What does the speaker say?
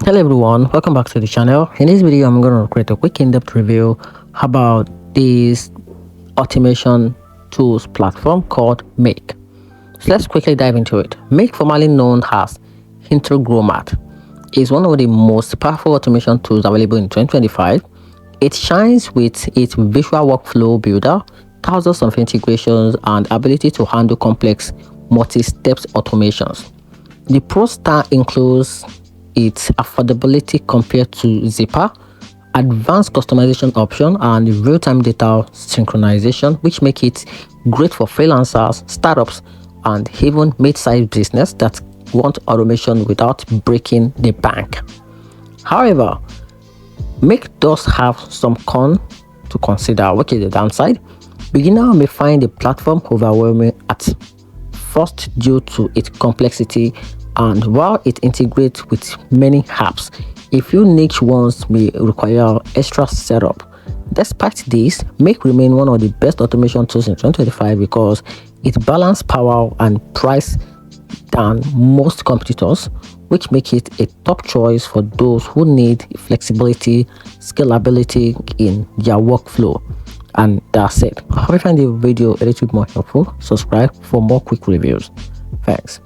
Hello everyone, welcome back to the channel. In this video I'm going to create a quick in-depth review about this automation tools platform called Make. So let's quickly dive into it. Make, formerly known as Integromat, is one of the most powerful automation tools available in 2025. It shines with its visual workflow builder, thousands of integrations, and ability to handle complex multi-step automations. The Pro Star includes its affordability compared to Zipper, advanced customization option, and real-time data synchronization, which make it great for freelancers, startups, and even mid-sized business that want automation without breaking the bank. However, Make does have some con to consider, which is the downside. Beginner may find the platform overwhelming at first due to its complexity, and while it integrates with many apps, a few niche ones may require extra setup. Despite this, Make remain one of the best automation tools in 2025 because it balances power and price than most competitors, which make it a top choice for those who need flexibility, scalability in their workflow. And that's it. I hope you find the video a little bit more helpful. Subscribe for more quick reviews. Thanks.